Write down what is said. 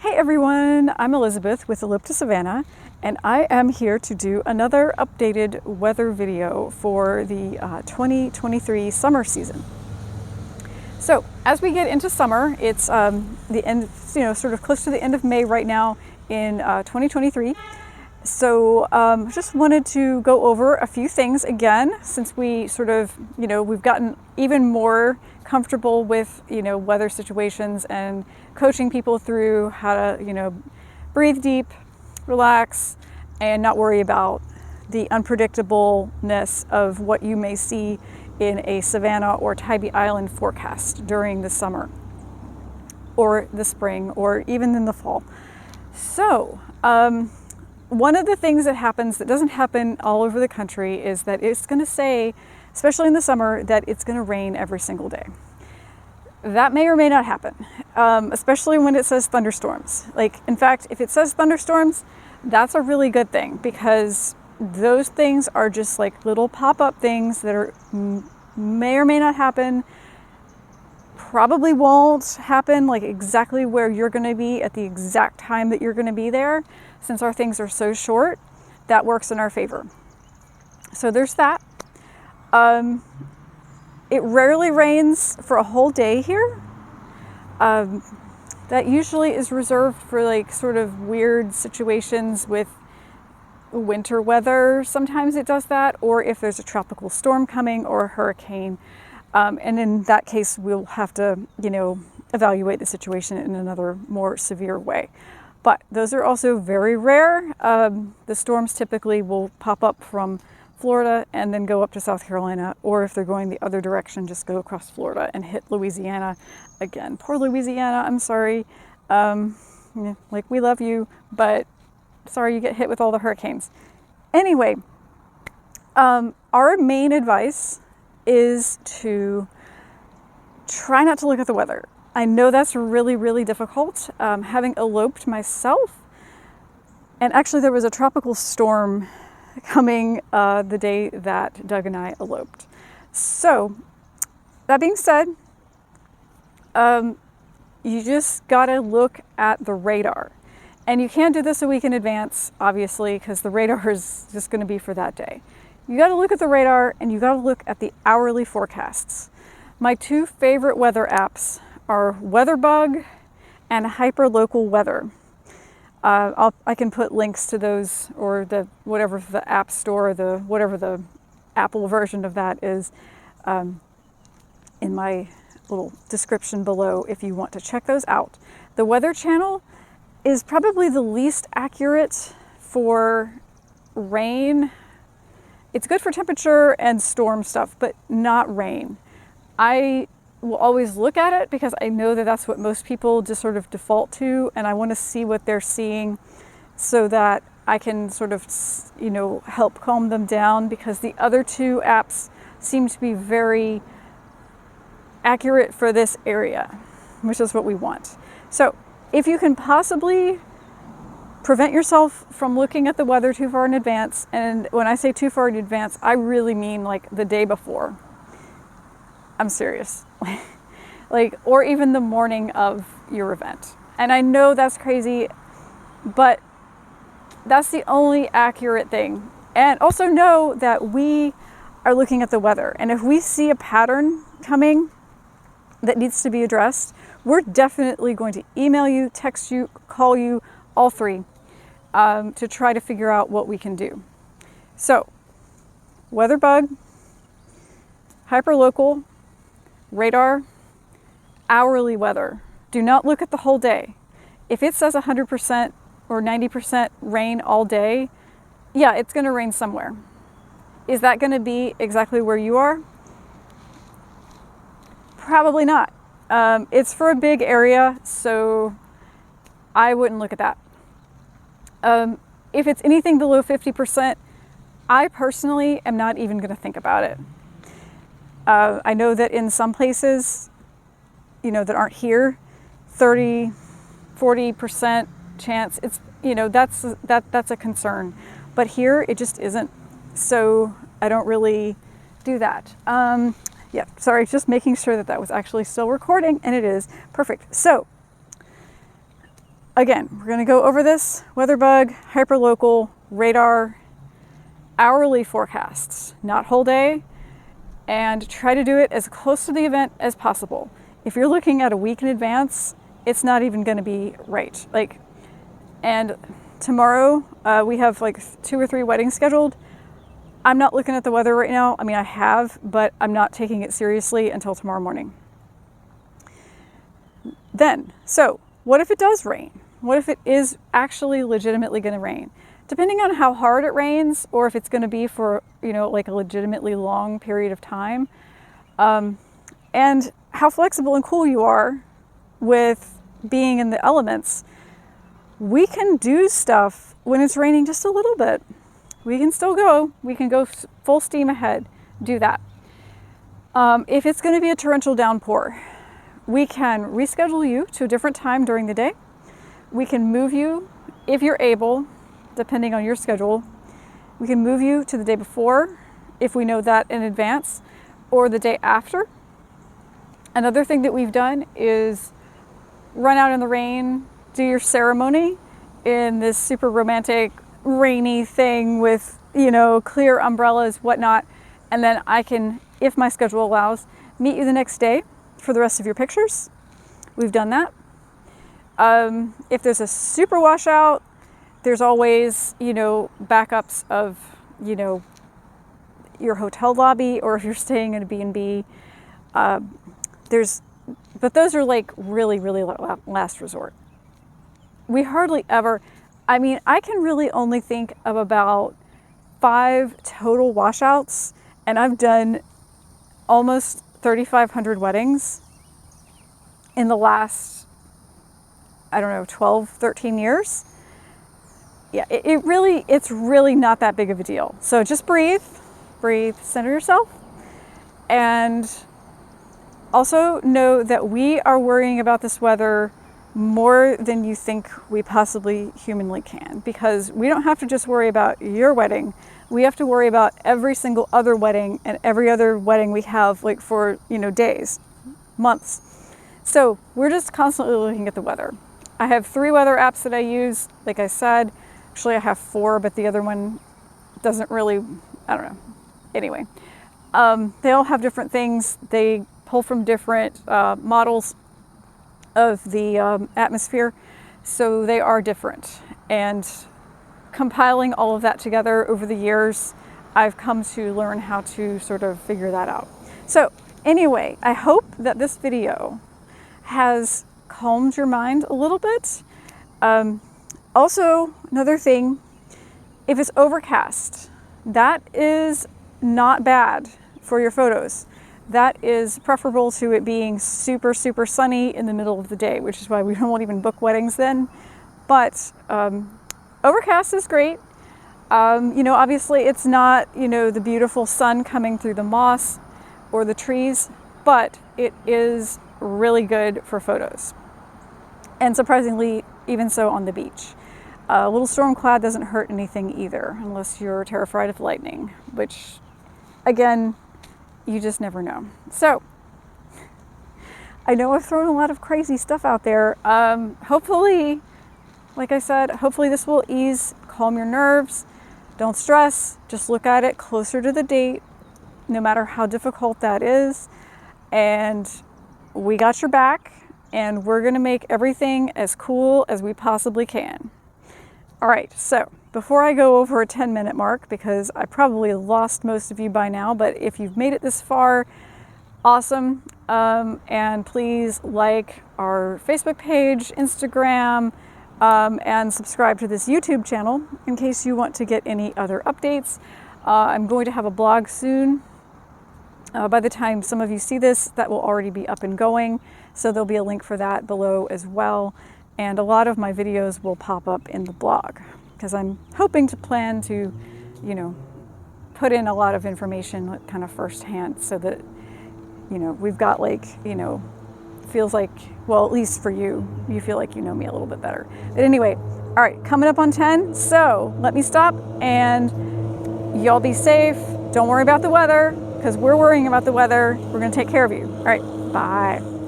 Hey everyone, I'm Elizabeth with Elope to Savannah, and I am here to do another updated weather video for the 2023 summer season. So as we get into summer, it's the end, sort of close to the end of May right now in 2023. So just wanted to go over a few things again, since we sort of, we've gotten even more comfortable with, weather situations and coaching people through how to, breathe deep, relax, and not worry about the unpredictableness of what you may see in a Savannah or Tybee Island forecast during the summer or the spring or even in the fall. So, one of the things that happens that doesn't happen all over the country is that it's going to say, especially in the summer, that it's going to rain every single day. That may or may not happen, especially when it says thunderstorms. In fact, if it says thunderstorms, that's a really good thing, because those things are just like little pop-up things that are may or may not happen, probably won't happen like exactly where you're going to be at the exact time that you're going to be there. Since our things are so short, that works in our favor. So there's that. It rarely rains for a whole day here. That usually is reserved for sort of weird situations with winter weather. Sometimes it does that, or if there's a tropical storm coming or a hurricane. And in that case, we'll have to, evaluate the situation in another more severe way. But those are also very rare. The storms typically will pop up from Florida and then go up to South Carolina, or if they're going the other direction, just go across Florida and hit Louisiana again. Poor Louisiana, I'm sorry. We love you, but sorry you get hit with all the hurricanes. Anyway, our main advice is to try not to look at the weather. I know that's really, really difficult. Having eloped myself, and actually there was a tropical storm coming the day that Doug and I eloped. So that being said, you just gotta look at the radar. And you can't do this a week in advance, obviously, because the radar is just gonna be for that day. You gotta look at the radar, and you gotta look at the hourly forecasts. My two favorite weather apps are WeatherBug and Hyperlocal Weather. I can put links to those, or whatever the app store, whatever the Apple version of that is, in my little description below if you want to check those out. The Weather Channel is probably the least accurate for rain. It's good for temperature and storm stuff, but not rain. I will always look at it because I know that that's what most people just sort of default to, and I want to see what they're seeing so that I can sort of, help calm them down, because the other two apps seem to be very accurate for this area, which is what we want. So if you can possibly prevent yourself from looking at the weather too far in advance, and when I say too far in advance, I really mean like the day before. I'm serious. Or even the morning of your event. And I know that's crazy, but that's the only accurate thing. And also know that we are looking at the weather. And if we see a pattern coming that needs to be addressed, we're definitely going to email you, text you, call you, all three, to try to figure out what we can do. So, WeatherBug, Hyperlocal, radar, hourly weather. Do not look at the whole day. If it says 100% or 90% rain all day, yeah, it's going to rain somewhere. Is that going to be exactly where you are? Probably not. It's for a big area, so I wouldn't look at that. If it's anything below 50%, I personally am not even going to think about it. I know that in some places, that aren't here, 30, 40% chance, it's, that's a concern. But here, it just isn't. So I don't really do that. Yeah, sorry, just making sure that that was actually still recording, and it is. Perfect. So again, we're going to go over this WeatherBug, hyperlocal, radar, hourly forecasts, not whole day, and try to do it as close to the event as possible. If you're looking at a week in advance, it's not even going to be right. And tomorrow we have like 2 or 3 weddings scheduled. I'm not looking at the weather right now. I mean, I have, but I'm not taking it seriously until tomorrow morning. Then, so what if it does rain? What if it is actually legitimately going to rain? Depending on how hard it rains, or if it's going to be for, like a legitimately long period of time, and how flexible and cool you are with being in the elements, we can do stuff when it's raining just a little bit. We can still go. We can go full steam ahead, do that. If it's going to be a torrential downpour, we can reschedule you to a different time during the day. We can move you, if you're able, depending on your schedule, we can move you to the day before, if we know that in advance, or the day after. Another thing that we've done is run out in the rain, do your ceremony in this super romantic, rainy thing with, clear umbrellas, whatnot. And then I can, if my schedule allows, meet you the next day for the rest of your pictures. We've done that. If there's a super washout, there's always, backups of, your hotel lobby, or if you're staying in a B&B, but those are like really, really last resort. We hardly ever, I can really only think of about 5 total washouts, and I've done almost 3,500 weddings in the last, 12, 13 years. Yeah, it's really not that big of a deal. So just breathe, center yourself, and also know that we are worrying about this weather more than you think we possibly humanly can, because we don't have to just worry about your wedding. We have to worry about every single other wedding and every other wedding we have, like for, days, months. So we're just constantly looking at the weather. I have 3 weather apps that I use. Like I said, actually I have 4, but the other one doesn't really, I don't know. Anyway, they all have different things. They pull from different models of the atmosphere, so they are different. And compiling all of that together over the years, I've come to learn how to sort of figure that out. So anyway, I hope that this video has calmed your mind a little bit. Also, another thing, if it's overcast, that is not bad for your photos. That is preferable to it being super, super sunny in the middle of the day, which is why we won't even book weddings then. But overcast is great. Obviously it's not, the beautiful sun coming through the moss or the trees, but it is really good for photos. And surprisingly, even so on the beach. A little storm cloud doesn't hurt anything either, unless you're terrified of lightning, which, again, you just never know. So, I know I've thrown a lot of crazy stuff out there. Hopefully, like I said, hopefully this will calm your nerves. Don't stress, just look at it closer to the date, no matter how difficult that is. And we got your back, and we're gonna make everything as cool as we possibly can. All right, so before I go over a 10-minute mark, because I probably lost most of you by now, but if you've made it this far, awesome. And please like our Facebook page, Instagram, and subscribe to this YouTube channel in case you want to get any other updates. I'm going to have a blog soon. By the time some of you see this, that will already be up and going. So there'll be a link for that below as well. And a lot of my videos will pop up in the blog, because I'm hoping to plan to, put in a lot of information kind of firsthand, so that, we've got feels like, well, at least for you, you feel like you know me a little bit better. But anyway, all right, coming up on 10. So let me stop, and y'all be safe. Don't worry about the weather, because we're worrying about the weather. We're going to take care of you. All right, bye.